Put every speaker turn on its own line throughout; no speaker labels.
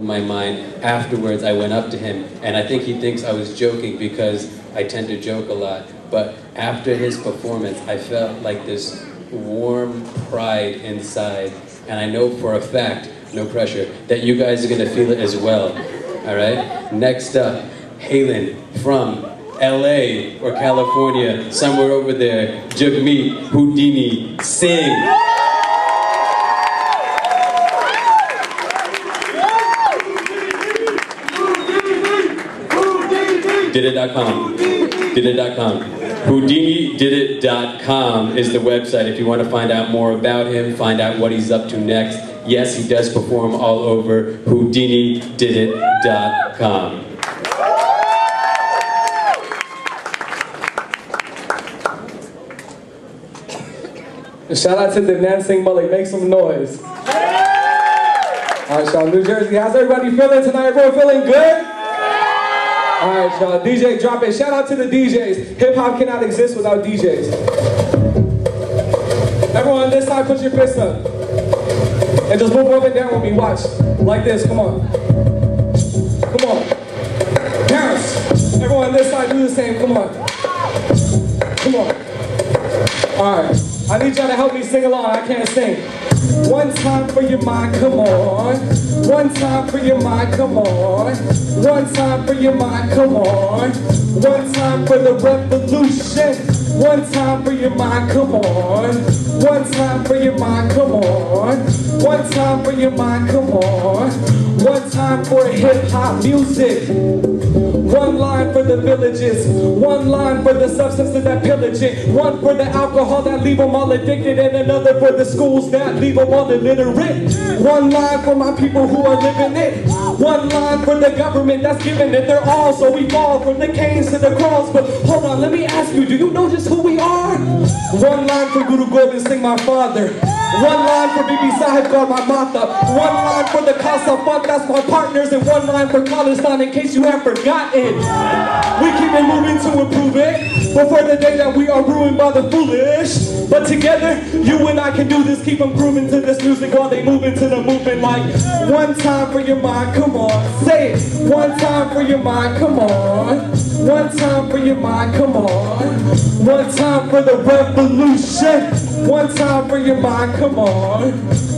my mind. Afterwards, I went up to him, and I think he thinks I was joking because I tend to joke a lot. But after his performance, I felt like this warm pride inside, and I know for a fact, no pressure, that you guys are gonna feel it as well. All right? Next up, hailing from LA or California, somewhere over there, Jagmeet Hoodini Singh. Didit.com. Didit.com. HoudiniDidit.com is the website if you want to find out more about him, find out what he's up to next. Yes, he does perform all over. HoudiniDidit.com.
Shout out to the dancing Mully, make some noise. Alright, y'all, New Jersey, how's everybody feeling tonight? Everyone feeling good? Alright, y'all, DJ, drop it. Shout out to the DJs. Hip hop cannot exist without DJs. Everyone on this side, put your fists up. And just move up and down with me, watch. Like this, come on. Come on. Bounce. Everyone on this side, do the same, come on. Come on. Alright. I need y'all to help me sing along, I can't sing. One time for your mind, come on. One time for your mind, come on. One time for your mind, come on. One time for the revolution. One time for your mind, come on. One time for your mind, come on. One time for your mind, come on. One time for hip-hop music. One line for the villages, one line for the substances that pillage it, one for the alcohol that leave them all addicted, and another for the schools that leave them all illiterate. One line for my people who are living it, one line for the government that's giving it their all, so we fall from the canes to the cross. But hold on, let me ask you, do you know just who we are? One line for Guru Gobind Singh, my father. One line for Bibi Sahib God, my mata. One line for the Khalsa Fund, that's my partners. And one line for Khalistan, in case you have forgotten. We keep it moving to improve it before the day that we are ruined by the foolish. But together, you and I can do this. Keep them grooving to this music while they move into the movement. Like, one time for your mind, come on. Say it. One time for your mind, come on. One time for your mind, come on. One time for the revolution. One time for your mind, come on.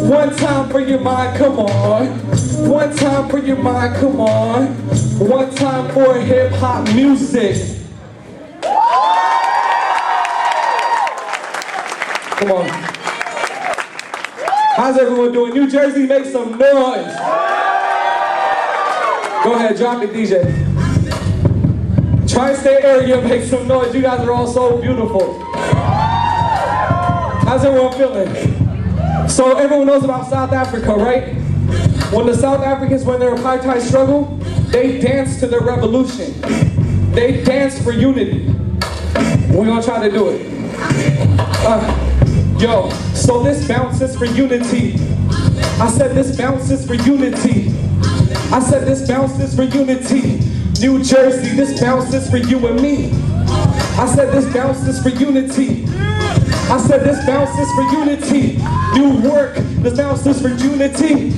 One time for your mind, come on. One time for your mind, come on. One time for hip-hop music. Come on. How's everyone doing? New Jersey, make some noise. Go ahead, drop it, DJ. Tri-State area, make some noise. You guys are all so beautiful. How's everyone feeling? So everyone knows about South Africa, right? When the South Africans, when their apartheid struggle, they dance to their revolution. They dance for unity. We're gonna try to do it. Yo, so this bounce is for unity. I said this bounce is for unity. I said this bounce is for unity. New Jersey, this bounce is for you and me. I said this bounce is for unity. I said this bounce is for unity. New York, this bounce is for unity.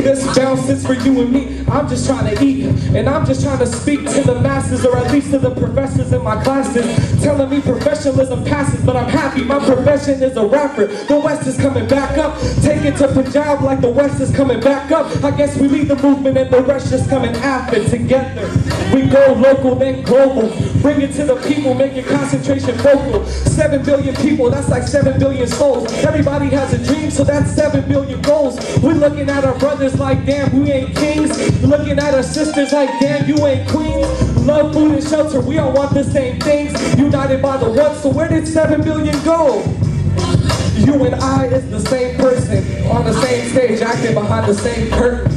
This bounce is for you and me. I'm just trying to eat, and I'm just trying to speak to the masses, or at least to the professors in my classes, telling me professionalism passes, but I'm happy my profession is a rapper. The West is coming back up. Take it to Punjab like the West is coming back up. I guess we lead the movement and the rest just coming after. Together we go local then global. Bring it to the people, make your concentration vocal. 7 billion people, that's like 7 billion souls. Everybody has a dream, so that's 7 billion goals. We're looking at our brothers like, damn, we ain't kings. Looking at our sisters like, damn, you ain't queens. Love, food, and shelter, we all want the same things. United by the one, so where did 7 billion go? You and I is the same person, on the same stage, acting behind the same curtain.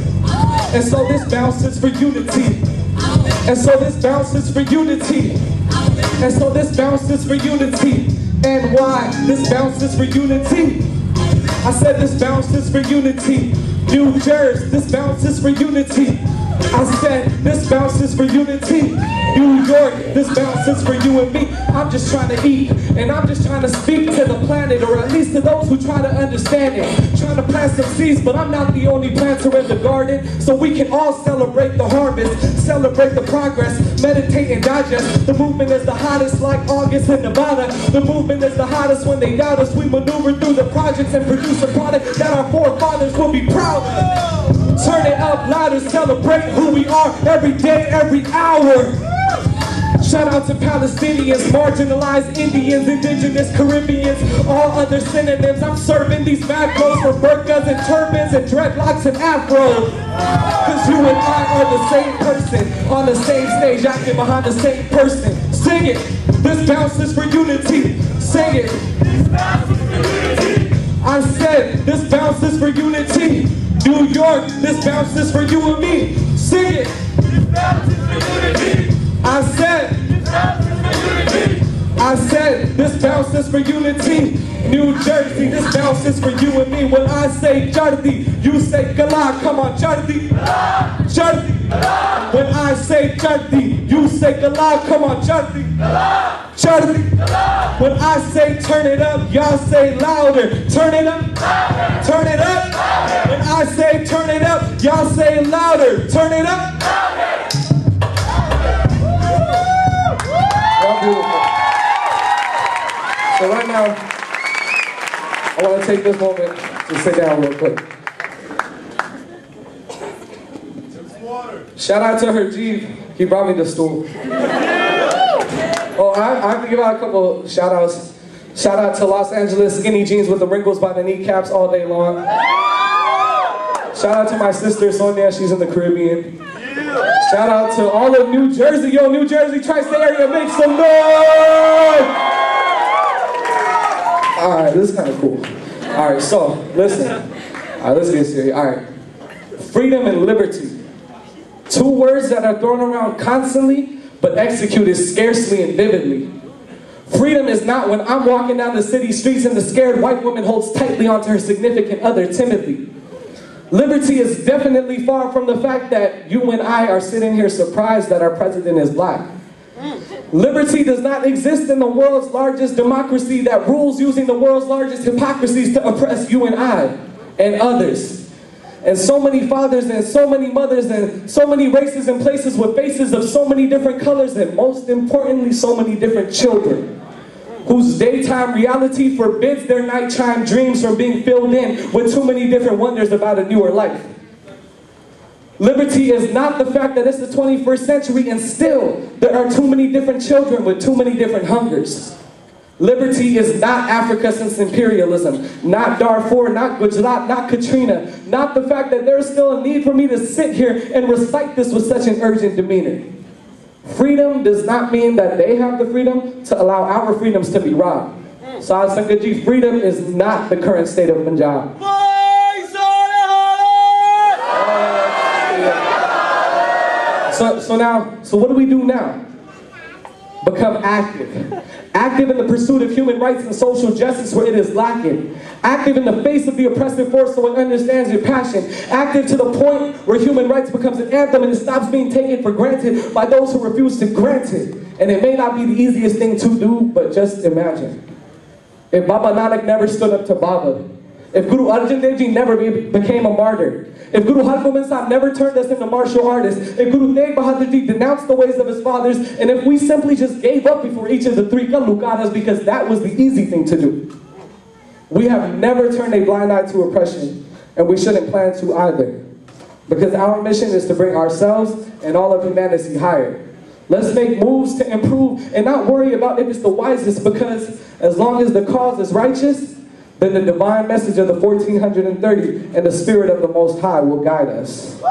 And so this bounce is for unity. And so this bounce is for unity. And so this bounce is for unity. And why? This bounce is for unity. I said this bounce is for unity. New Jersey, this bounce is for unity. I said, this bounce is for unity. New York, this bounce is for you and me. I'm just trying to eat, and I'm just trying to speak to the planet, or at least to those who try to understand it. Trying to plant some seeds, but I'm not the only planter in the garden. So we can all celebrate the harvest, celebrate the progress, meditate and digest. The movement is the hottest like August in Nevada. The movement is the hottest when they doubt us. We maneuver through the projects and produce a product that our forefathers will be proud of. Turn it up louder, celebrate who we are every day, every hour. Shout out to Palestinians, marginalized Indians, indigenous Caribbeans, all other synonyms. I'm serving these mad clothes for burkas and turbans and dreadlocks and afros. Cause you and I are the same person, on the same stage, acting behind the same person. Sing it, this bounce is for unity. Sing it. This bounce is for unity. I said, this bounce is for unity. New York, this bounce is for you and me. Sing it. This bounce is for unity. I said, this bounce is for unity. New Jersey, this bounce is for you and me. When I say Jardi, you say Kala. Come on, Jardi. Jardi. When I say Jardi, you say Kala. Come on, Jardi. Jardi. When I say turn it up, y'all say louder. Turn it up. Turn it up. When I say turn it up, y'all say louder. Turn it up. Beautiful. So right now, I want to take this moment to sit down real quick. Shout out to Herjeev. He brought me the stool. Oh, I have to give out a couple shout outs. Shout out to Los Angeles skinny jeans with the wrinkles by the kneecaps all day long. Shout out to my sister Sonia, she's in the Caribbean. Shout out to all of New Jersey. Yo, New Jersey, tri-state area, make some noise! Alright, this is kind of cool. Alright, so, listen. Alright, let's get serious. Alright. Freedom and liberty. Two words that are thrown around constantly, but executed scarcely and vividly. Freedom is not when I'm walking down the city streets and the scared white woman holds tightly onto her significant other timidly. Liberty is definitely far from the fact that you and I are sitting here surprised that our president is black. Liberty does not exist in the world's largest democracy that rules using the world's largest hypocrisies to oppress you and I and others. And so many fathers and so many mothers and so many races and places with faces of so many different colors and most importantly so many different children, whose daytime reality forbids their nighttime dreams from being filled in with too many different wonders about a newer life. Liberty is not the fact that it's the 21st century and still there are too many different children with too many different hungers. Liberty is not Africa since imperialism, not Darfur, not Gujarat, not Katrina, not the fact that there's still a need for me to sit here and recite this with such an urgent demeanor. Freedom does not mean that they have the freedom to allow our freedoms to be robbed. Sahib Sangat ji, freedom is not the current state of Punjab. So what do we do now? Become active. Active in the pursuit of human rights and social justice where it is lacking. Active in the face of the oppressive force so it understands your passion. Active to the point where human rights becomes an anthem and it stops being taken for granted by those who refuse to grant it. And it may not be the easiest thing to do, but just imagine. If Baba Nanak never stood up to Baba, if Guru Arjan Dev Ji never became a martyr, if Guru Har Gobind Sahib never turned us into martial artists, if Guru Tegh Bahadur Ji denounced the ways of his fathers, and if we simply just gave up before each of the three Kalukaras because that was the easy thing to do. We have never turned a blind eye to oppression, and we shouldn't plan to either. Because our mission is to bring ourselves and all of humanity higher. Let's make moves to improve and not worry about if it's the wisest, because as long as the cause is righteous, then the divine message of the 1430 and the spirit of the Most High will guide us.